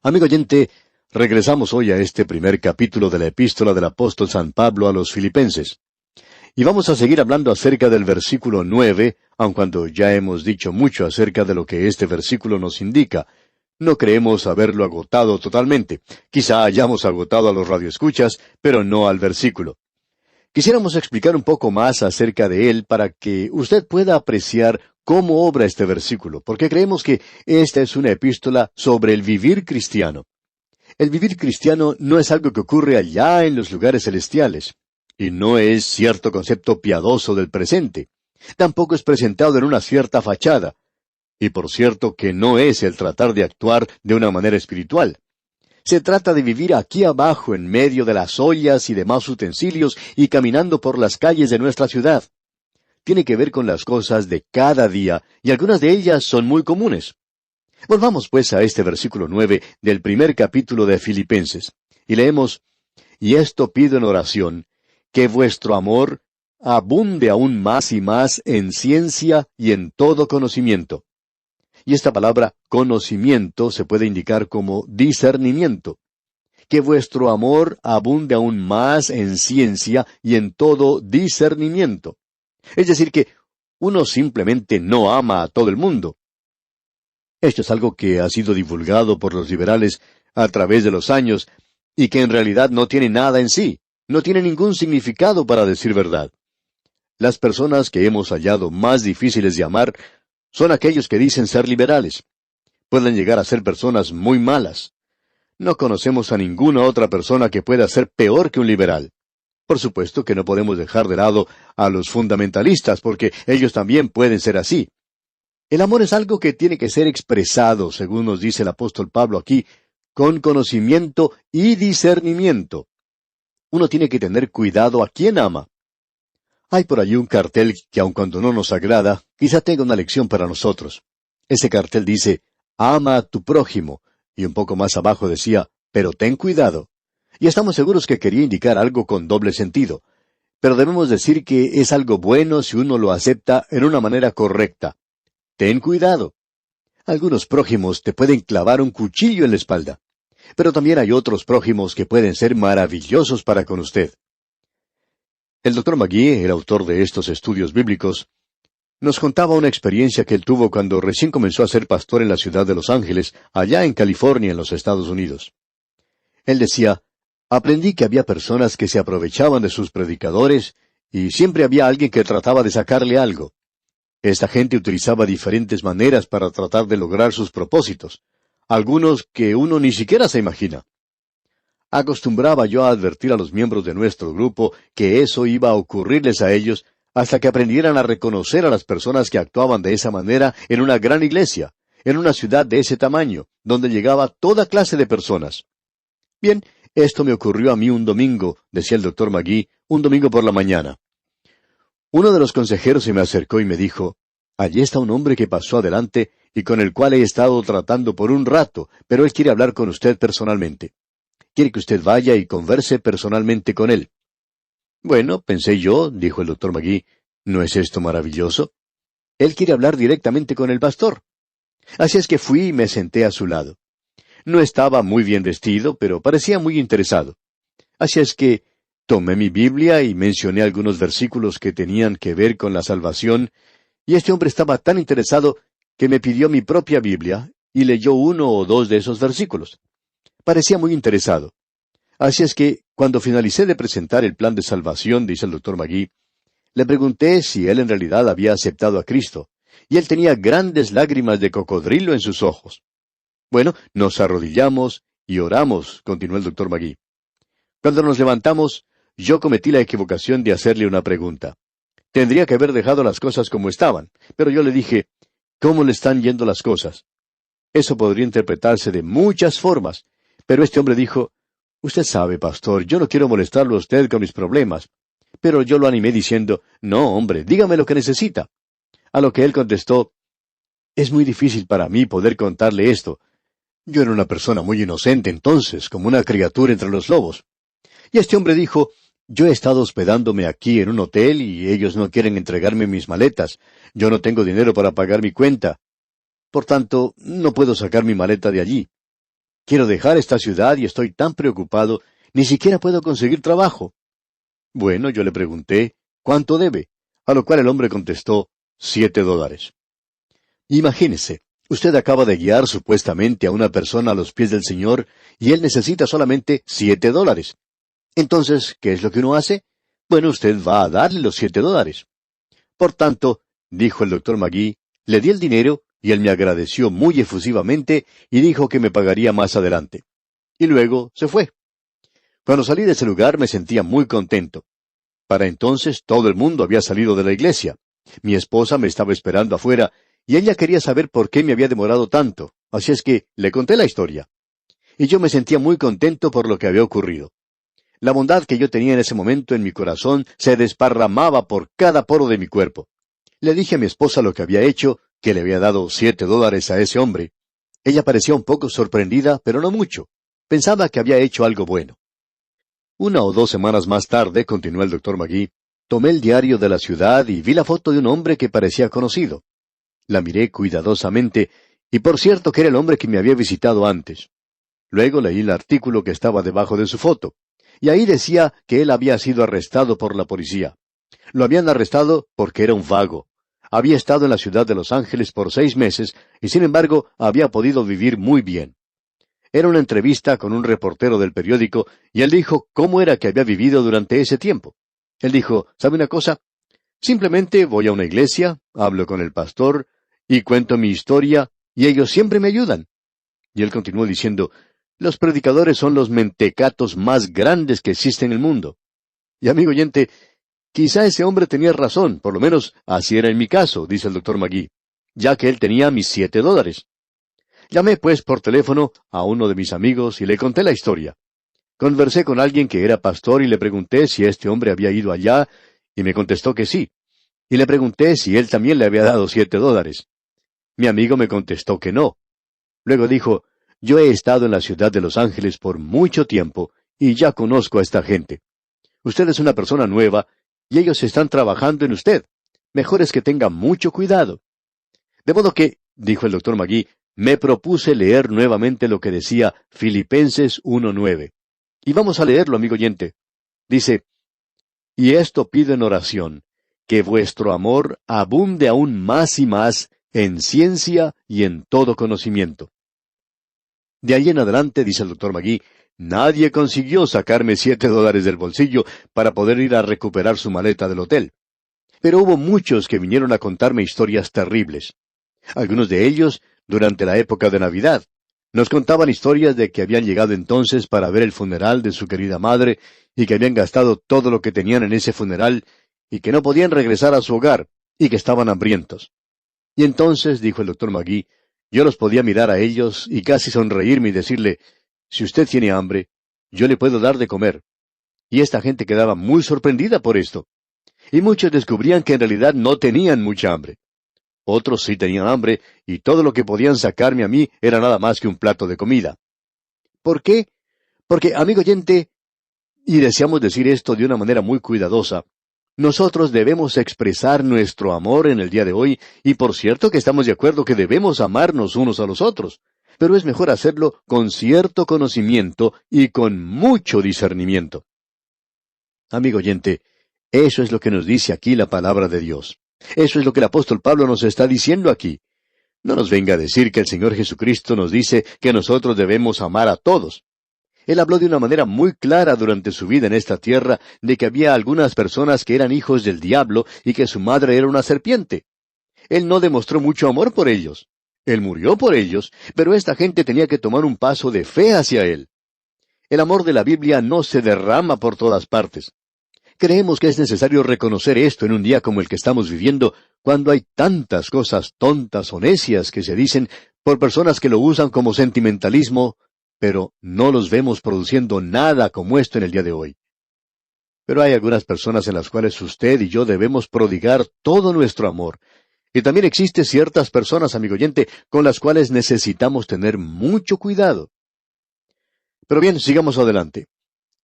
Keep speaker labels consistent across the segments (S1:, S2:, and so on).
S1: Amigo oyente, regresamos hoy a este primer capítulo de la epístola del apóstol San Pablo a los Filipenses. Y vamos a seguir hablando acerca del versículo 9, aun cuando ya hemos dicho mucho acerca de lo que este versículo nos indica. No creemos haberlo agotado totalmente. Quizá hayamos agotado a los radioescuchas, pero no al versículo. Quisiéramos explicar un poco más acerca de él para que usted pueda apreciar cómo obra este versículo, porque creemos que esta es una epístola sobre el vivir cristiano. El vivir cristiano no es algo que ocurre allá en los lugares celestiales, y no es cierto concepto piadoso del presente. Tampoco es presentado en una cierta fachada, y por cierto que no es el tratar de actuar de una manera espiritual. Se trata de vivir aquí abajo en medio de las ollas y demás utensilios y caminando por las calles de nuestra ciudad. Tiene que ver con las cosas de cada día, y algunas de ellas son muy comunes. Volvamos pues a este versículo 9 del primer capítulo de Filipenses, y leemos: «Y esto pido en oración, que vuestro amor abunde aún más y más en ciencia y en todo conocimiento». Y esta palabra conocimiento se puede indicar como discernimiento. Que vuestro amor abunde aún más en ciencia y en todo discernimiento. Es decir, que uno simplemente no ama a todo el mundo. Esto es algo que ha sido divulgado por los liberales a través de los años y que en realidad no tiene nada en sí, no tiene ningún significado para decir verdad. Las personas que hemos hallado más difíciles de amar son aquellos que dicen ser liberales. Pueden llegar a ser personas muy malas. No conocemos a ninguna otra persona que pueda ser peor que un liberal. Por supuesto que no podemos dejar de lado a los fundamentalistas, porque ellos también pueden ser así. El amor es algo que tiene que ser expresado, según nos dice el apóstol Pablo aquí, con conocimiento y discernimiento. Uno tiene que tener cuidado a quién ama. Hay por allí un cartel que, aun cuando no nos agrada, quizá tenga una lección para nosotros. Ese cartel dice: «Ama a tu prójimo», y un poco más abajo decía: «Pero ten cuidado». Y estamos seguros que quería indicar algo con doble sentido. Pero debemos decir que es algo bueno si uno lo acepta en una manera correcta. Ten cuidado. Algunos prójimos te pueden clavar un cuchillo en la espalda. Pero también hay otros prójimos que pueden ser maravillosos para con usted. El Dr. McGee, el autor de estos estudios bíblicos, nos contaba una experiencia que él tuvo cuando recién comenzó a ser pastor en la ciudad de Los Ángeles, allá en California, en los Estados Unidos. Él decía: «Aprendí que había personas que se aprovechaban de sus predicadores, y siempre había alguien que trataba de sacarle algo. Esta gente utilizaba diferentes maneras para tratar de lograr sus propósitos, algunos que uno ni siquiera se imagina. Acostumbraba yo a advertir a los miembros de nuestro grupo que eso iba a ocurrirles a ellos hasta que aprendieran a reconocer a las personas que actuaban de esa manera en una gran iglesia, en una ciudad de ese tamaño, donde llegaba toda clase de personas. Bien, esto me ocurrió a mí un domingo», decía el Dr. McGee, «un domingo por la mañana. Uno de los consejeros se me acercó y me dijo: «Allí está un hombre que pasó adelante y con el cual he estado tratando por un rato, pero él quiere hablar con usted personalmente. Quiere que usted vaya y converse personalmente con él». «Bueno», pensé yo, dijo el Dr. McGee, «¿no es esto maravilloso? Él quiere hablar directamente con el pastor». Así es que fui y me senté a su lado. No estaba muy bien vestido, pero parecía muy interesado. Así es que tomé mi Biblia y mencioné algunos versículos que tenían que ver con la salvación, y este hombre estaba tan interesado que me pidió mi propia Biblia y leyó uno o dos de esos versículos. Parecía muy interesado. Así es que, cuando finalicé de presentar el plan de salvación, dice el Dr. McGee, le pregunté si él en realidad había aceptado a Cristo, y él tenía grandes lágrimas de cocodrilo en sus ojos. Bueno, nos arrodillamos y oramos, continuó el Dr. McGee. Cuando nos levantamos, yo cometí la equivocación de hacerle una pregunta. Tendría que haber dejado las cosas como estaban, pero yo le dije: «¿Cómo le están yendo las cosas?». Eso podría interpretarse de muchas formas, pero este hombre dijo: «Usted sabe, pastor, yo no quiero molestarlo a usted con mis problemas». Pero yo lo animé diciendo: «No, hombre, dígame lo que necesita». A lo que él contestó: «Es muy difícil para mí poder contarle esto. Yo era una persona muy inocente entonces, como una criatura entre los lobos». Y este hombre dijo: «Yo he estado hospedándome aquí en un hotel y ellos no quieren entregarme mis maletas. Yo no tengo dinero para pagar mi cuenta. Por tanto, no puedo sacar mi maleta de allí». Quiero dejar esta ciudad y estoy tan preocupado, ni siquiera puedo conseguir trabajo. Bueno, yo le pregunté, ¿cuánto debe? A lo cual el hombre contestó, $7. Imagínese, usted acaba de guiar supuestamente a una persona a los pies del Señor y él necesita solamente $7. Entonces, ¿qué es lo que uno hace? Bueno, usted va a darle los $7. Por tanto, dijo el doctor Magee, le di el dinero y él me agradeció muy efusivamente y dijo que me pagaría más adelante. Y luego se fue. Cuando salí de ese lugar me sentía muy contento. Para entonces todo el mundo había salido de la iglesia. Mi esposa me estaba esperando afuera y ella quería saber por qué me había demorado tanto, así es que le conté la historia. Y yo me sentía muy contento por lo que había ocurrido. La bondad que yo tenía en ese momento en mi corazón se desparramaba por cada poro de mi cuerpo. Le dije a mi esposa lo que había hecho, que le había dado $7 a ese hombre. Ella parecía un poco sorprendida, pero no mucho. Pensaba que había hecho algo bueno. 1 o 2 semanas más tarde, continuó el doctor Magee, tomé el diario de la ciudad y vi la foto de un hombre que parecía conocido. La miré cuidadosamente, y por cierto que era el hombre que me había visitado antes. Luego leí el artículo que estaba debajo de su foto, y ahí decía que él había sido arrestado por la policía. Lo habían arrestado porque era un vago. Había estado en la ciudad de Los Ángeles por 6 meses, y sin embargo había podido vivir muy bien. Era una entrevista con un reportero del periódico, y él dijo cómo era que había vivido durante ese tiempo. Él dijo, ¿sabe una cosa? Simplemente voy a una iglesia, hablo con el pastor, y cuento mi historia, y ellos siempre me ayudan. Y él continuó diciendo, los predicadores son los mentecatos más grandes que existen en el mundo. Y amigo oyente, quizá ese hombre tenía razón, por lo menos así era en mi caso, dice el doctor Magee, ya que él tenía mis $7. Llamé pues por teléfono a uno de mis amigos y le conté la historia. Conversé con alguien que era pastor y le pregunté si este hombre había ido allá, y me contestó que sí. Y le pregunté si él también le había dado $7. Mi amigo me contestó que no. Luego dijo, yo he estado en la ciudad de Los Ángeles por mucho tiempo, y ya conozco a esta gente. Usted es una persona nueva, y ellos están trabajando en usted. Mejor es que tenga mucho cuidado. De modo que, dijo el doctor Magee, me propuse leer nuevamente lo que decía Filipenses 1:9. Y vamos a leerlo, amigo oyente. Dice, y esto pido en oración, que vuestro amor abunde aún más y más en ciencia y en todo conocimiento. De ahí en adelante, dice el doctor Magee, nadie consiguió sacarme $7 del bolsillo para poder ir a recuperar su maleta del hotel. Pero hubo muchos que vinieron a contarme historias terribles. Algunos de ellos durante la época de Navidad. Nos contaban historias de que habían llegado entonces para ver el funeral de su querida madre y que habían gastado todo lo que tenían en ese funeral y que no podían regresar a su hogar y que estaban hambrientos. Y entonces, dijo el doctor Magee, yo los podía mirar a ellos y casi sonreírme y decirle, si usted tiene hambre, yo le puedo dar de comer. Y esta gente quedaba muy sorprendida por esto. Y muchos descubrían que en realidad no tenían mucha hambre. Otros sí tenían hambre, y todo lo que podían sacarme a mí era nada más que un plato de comida. ¿Por qué? Porque, amigo oyente, y deseamos decir esto de una manera muy cuidadosa, nosotros debemos expresar nuestro amor en el día de hoy, y por cierto que estamos de acuerdo que debemos amarnos unos a los otros, pero es mejor hacerlo con cierto conocimiento y con mucho discernimiento. Amigo oyente, eso es lo que nos dice aquí la palabra de Dios. Eso es lo que el apóstol Pablo nos está diciendo aquí. No nos venga a decir que el Señor Jesucristo nos dice que nosotros debemos amar a todos. Él habló de una manera muy clara durante su vida en esta tierra de que había algunas personas que eran hijos del diablo y que su madre era una serpiente. Él no demostró mucho amor por ellos. Él murió por ellos, pero esta gente tenía que tomar un paso de fe hacia Él. El amor de la Biblia no se derrama por todas partes. Creemos que es necesario reconocer esto en un día como el que estamos viviendo, cuando hay tantas cosas tontas o necias que se dicen por personas que lo usan como sentimentalismo, pero no los vemos produciendo nada como esto en el día de hoy. Pero hay algunas personas en las cuales usted y yo debemos prodigar todo nuestro amor. Y también existen ciertas personas, amigo oyente, con las cuales necesitamos tener mucho cuidado. Pero bien, sigamos adelante.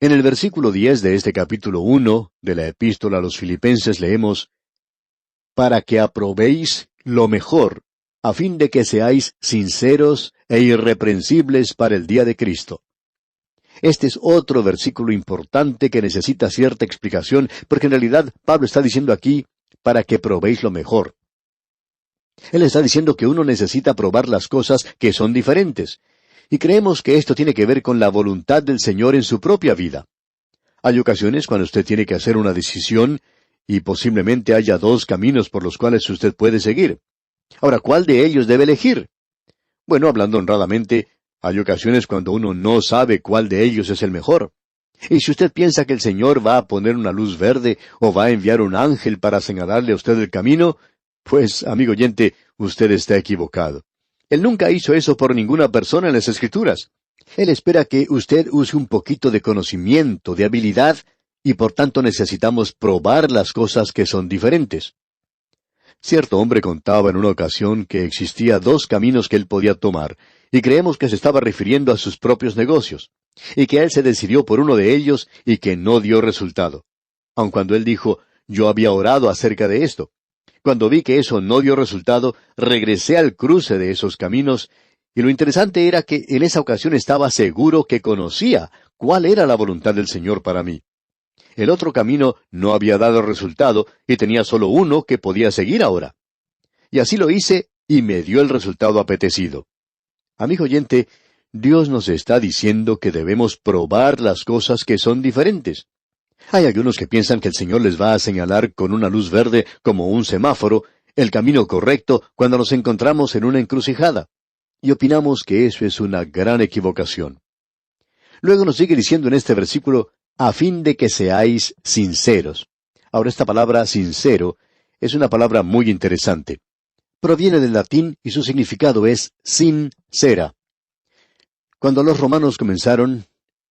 S1: En el versículo 10 de este capítulo 1 de la Epístola a los Filipenses leemos, para que aprobéis lo mejor, a fin de que seáis sinceros e irreprensibles para el día de Cristo. Este es otro versículo importante que necesita cierta explicación, porque en realidad Pablo está diciendo aquí, para que probéis lo mejor. Él está diciendo que uno necesita probar las cosas que son diferentes, y creemos que esto tiene que ver con la voluntad del Señor en su propia vida. Hay ocasiones cuando usted tiene que hacer una decisión, y posiblemente haya dos caminos por los cuales usted puede seguir. Ahora, ¿cuál de ellos debe elegir? Bueno, hablando honradamente, hay ocasiones cuando uno no sabe cuál de ellos es el mejor. Y si usted piensa que el Señor va a poner una luz verde o va a enviar un ángel para señalarle a usted el camino, pues, amigo oyente, usted está equivocado. Él nunca hizo eso por ninguna persona en las Escrituras. Él espera que usted use un poquito de conocimiento, de habilidad, y por tanto necesitamos probar las cosas que son diferentes. Cierto hombre contaba en una ocasión que existía dos caminos que él podía tomar, y creemos que se estaba refiriendo a sus propios negocios, y que él se decidió por uno de ellos y que no dio resultado. Aun cuando él dijo, yo había orado acerca de esto. Cuando vi que eso no dio resultado, regresé al cruce de esos caminos, y lo interesante era que en esa ocasión estaba seguro que conocía cuál era la voluntad del Señor para mí. El otro camino no había dado resultado y tenía solo uno que podía seguir ahora. Y así lo hice y me dio el resultado apetecido. Amigo oyente, Dios nos está diciendo que debemos probar las cosas que son diferentes. Hay algunos que piensan que el Señor les va a señalar con una luz verde como un semáforo el camino correcto cuando nos encontramos en una encrucijada. Y opinamos que eso es una gran equivocación. Luego nos sigue diciendo en este versículo, a fin de que seáis sinceros. Ahora esta palabra sincero es una palabra muy interesante. Proviene del latín y su significado es sincera. Cuando los romanos comenzaron,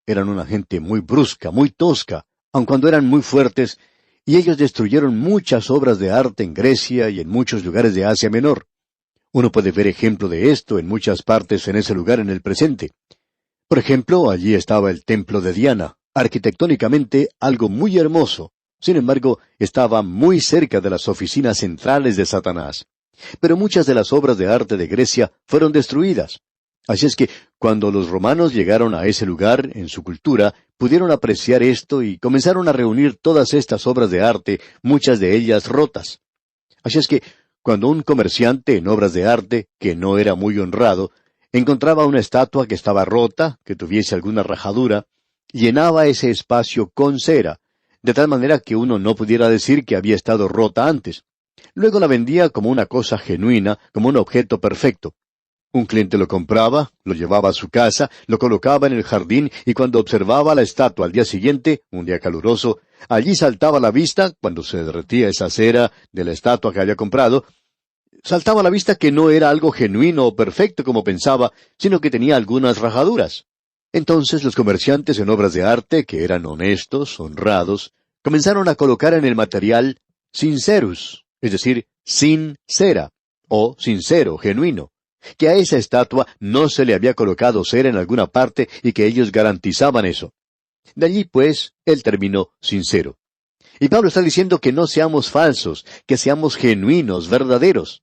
S1: eran una gente muy brusca, muy tosca, aun cuando eran muy fuertes, y ellos destruyeron muchas obras de arte en Grecia y en muchos lugares de Asia Menor. Uno puede ver ejemplo de esto en muchas partes en ese lugar en el presente. Por ejemplo, allí estaba el templo de Diana, arquitectónicamente algo muy hermoso. Sin embargo, estaba muy cerca de las oficinas centrales de Satanás. Pero muchas de las obras de arte de Grecia fueron destruidas. Así es que, cuando los romanos llegaron a ese lugar, en su cultura, pudieron apreciar esto y comenzaron a reunir todas estas obras de arte, muchas de ellas rotas. Así es que, cuando un comerciante en obras de arte, que no era muy honrado, encontraba una estatua que estaba rota, que tuviese alguna rajadura, llenaba ese espacio con cera, de tal manera que uno no pudiera decir que había estado rota antes. Luego la vendía como una cosa genuina, como un objeto perfecto. Un cliente lo compraba, lo llevaba a su casa, lo colocaba en el jardín y cuando observaba la estatua al día siguiente, un día caluroso, allí saltaba a la vista, cuando se derretía esa cera de la estatua que había comprado, saltaba a la vista que no era algo genuino o perfecto como pensaba, sino que tenía algunas rajaduras. Entonces los comerciantes en obras de arte, que eran honestos, honrados, comenzaron a colocar en el material sincerus, es decir, sin cera, o sincero, genuino, que a esa estatua no se le había colocado cera en alguna parte y que ellos garantizaban eso. De allí, pues, el término sincero. Y Pablo está diciendo que no seamos falsos, que seamos genuinos, verdaderos.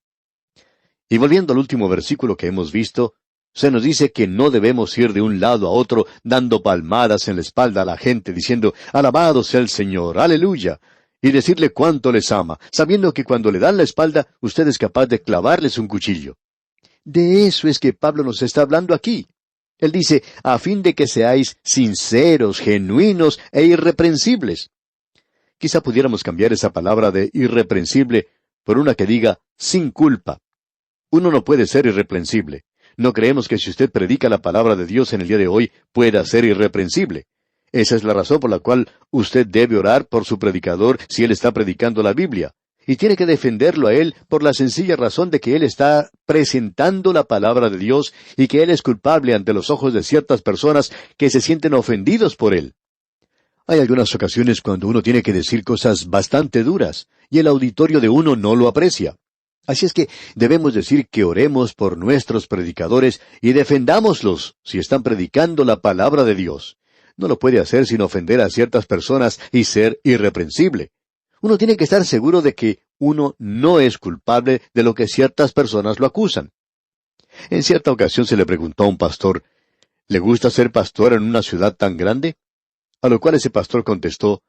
S1: Y volviendo al último versículo que hemos visto, se nos dice que no debemos ir de un lado a otro dando palmadas en la espalda a la gente diciendo, alabado sea el Señor, aleluya, y decirle cuánto les ama, sabiendo que cuando le dan la espalda, usted es capaz de clavarles un cuchillo. De eso es que Pablo nos está hablando aquí. Él dice, a fin de que seáis sinceros, genuinos e irreprensibles. Quizá pudiéramos cambiar esa palabra de irreprensible por una que diga sin culpa. Uno no puede ser irreprensible. No creemos que si usted predica la palabra de Dios en el día de hoy pueda ser irreprensible. Esa es la razón por la cual usted debe orar por su predicador si él está predicando la Biblia. Y tiene que defenderlo a él por la sencilla razón de que él está presentando la palabra de Dios y que él es culpable ante los ojos de ciertas personas que se sienten ofendidos por él. Hay algunas ocasiones cuando uno tiene que decir cosas bastante duras y el auditorio de uno no lo aprecia. Así es que debemos decir que oremos por nuestros predicadores y defendámoslos si están predicando la palabra de Dios. No lo puede hacer sin ofender a ciertas personas y ser irreprensible. Uno tiene que estar seguro de que uno no es culpable de lo que ciertas personas lo acusan. En cierta ocasión se le preguntó a un pastor, ¿le gusta ser pastor en una ciudad tan grande? A lo cual ese pastor contestó,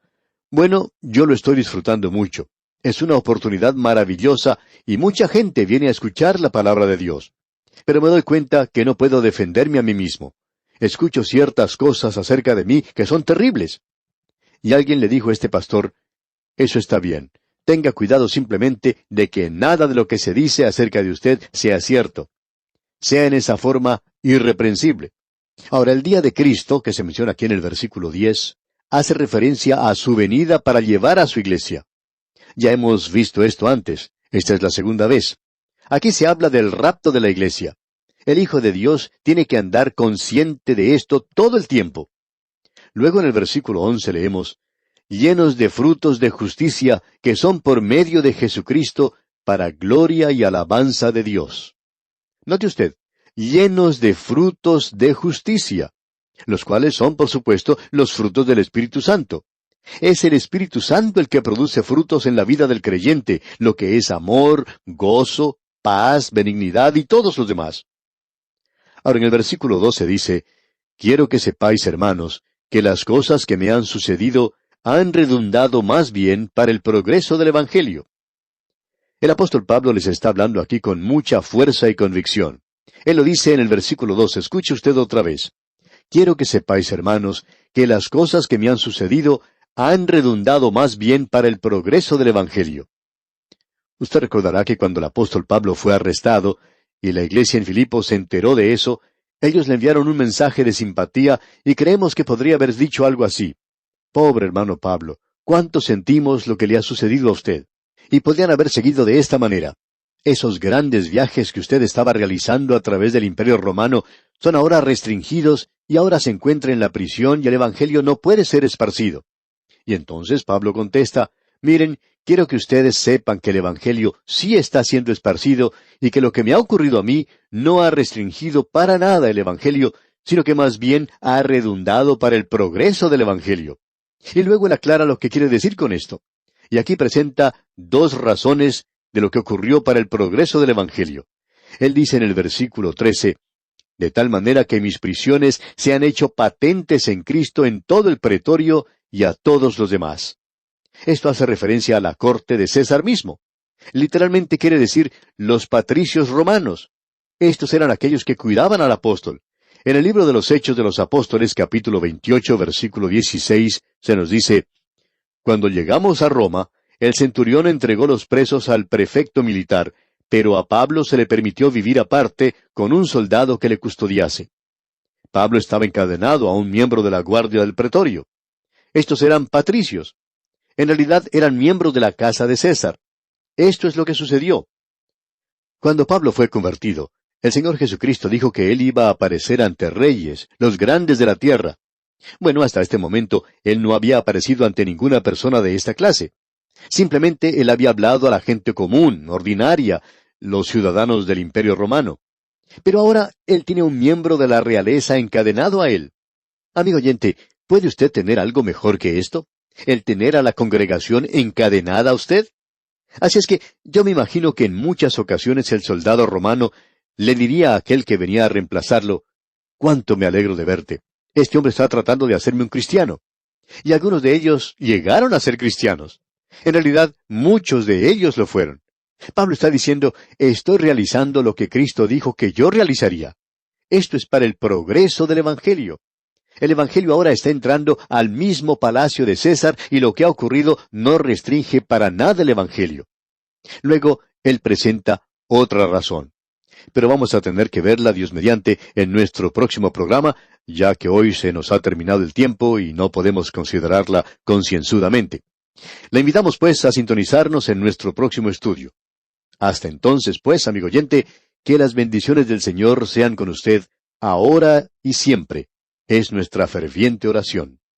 S1: bueno, yo lo estoy disfrutando mucho. Es una oportunidad maravillosa y mucha gente viene a escuchar la palabra de Dios. Pero me doy cuenta que no puedo defenderme a mí mismo. Escucho ciertas cosas acerca de mí que son terribles. Y alguien le dijo a este pastor, eso está bien. Tenga cuidado simplemente de que nada de lo que se dice acerca de usted sea cierto. Sea en esa forma irreprensible. Ahora, el día de Cristo, que se menciona aquí en el versículo 10, hace referencia a su venida para llevar a su iglesia. Ya hemos visto esto antes. Esta es la segunda vez. Aquí se habla del rapto de la iglesia. El Hijo de Dios tiene que andar consciente de esto todo el tiempo. Luego en el versículo 11 leemos, llenos de frutos de justicia que son por medio de Jesucristo para gloria y alabanza de Dios. Note usted, llenos de frutos de justicia, los cuales son, por supuesto, los frutos del Espíritu Santo. Es el Espíritu Santo el que produce frutos en la vida del creyente, lo que es amor, gozo, paz, benignidad y todos los demás. Ahora en el versículo 12 dice, quiero que sepáis, hermanos, que las cosas que me han sucedido han redundado más bien para el progreso del Evangelio. El apóstol Pablo les está hablando aquí con mucha fuerza y convicción. Él lo dice en el versículo 2, escuche usted otra vez. Quiero que sepáis, hermanos, que las cosas que me han sucedido han redundado más bien para el progreso del Evangelio. Usted recordará que cuando el apóstol Pablo fue arrestado, y la iglesia en Filipo se enteró de eso, ellos le enviaron un mensaje de simpatía y creemos que podría haber dicho algo así. Pobre hermano Pablo, cuánto sentimos lo que le ha sucedido a usted. Y podían haber seguido de esta manera. Esos grandes viajes que usted estaba realizando a través del Imperio Romano son ahora restringidos y ahora se encuentra en la prisión y el Evangelio no puede ser esparcido. Y entonces Pablo contesta, miren, quiero que ustedes sepan que el Evangelio sí está siendo esparcido y que lo que me ha ocurrido a mí no ha restringido para nada el Evangelio, sino que más bien ha redundado para el progreso del Evangelio. Y luego él aclara lo que quiere decir con esto. Y aquí presenta dos razones de lo que ocurrió para el progreso del Evangelio. Él dice en el versículo 13, de tal manera que mis prisiones se han hecho patentes en Cristo en todo el pretorio y a todos los demás. Esto hace referencia a la corte de César mismo. Literalmente quiere decir los patricios romanos. Estos eran aquellos que cuidaban al apóstol. En el libro de los Hechos de los Apóstoles, capítulo 28, versículo 16, se nos dice, cuando llegamos a Roma, el centurión entregó los presos al prefecto militar, pero a Pablo se le permitió vivir aparte con un soldado que le custodiase. Pablo estaba encadenado a un miembro de la guardia del pretorio. Estos eran patricios. En realidad eran miembros de la casa de César. Esto es lo que sucedió. Cuando Pablo fue convertido, el Señor Jesucristo dijo que él iba a aparecer ante reyes, los grandes de la tierra. Bueno, hasta este momento, él no había aparecido ante ninguna persona de esta clase. Simplemente él había hablado a la gente común, ordinaria, los ciudadanos del Imperio Romano. Pero ahora él tiene un miembro de la realeza encadenado a él. Amigo oyente, ¿puede usted tener algo mejor que esto? ¿El tener a la congregación encadenada a usted? Así es que yo me imagino que en muchas ocasiones el soldado romano le diría a aquel que venía a reemplazarlo, «Cuánto me alegro de verte. Este hombre está tratando de hacerme un cristiano». Y algunos de ellos llegaron a ser cristianos. En realidad, muchos de ellos lo fueron. Pablo está diciendo, estoy realizando lo que Cristo dijo que yo realizaría. Esto es para el progreso del Evangelio. El Evangelio ahora está entrando al mismo palacio de César y lo que ha ocurrido no restringe para nada el Evangelio. Luego, él presenta otra razón. Pero vamos a tener que verla, Dios mediante, en nuestro próximo programa, ya que hoy se nos ha terminado el tiempo y no podemos considerarla concienzudamente. Le invitamos, pues, a sintonizarnos en nuestro próximo estudio. Hasta entonces, pues, amigo oyente, que las bendiciones del Señor sean con usted, ahora y siempre. Es nuestra ferviente oración.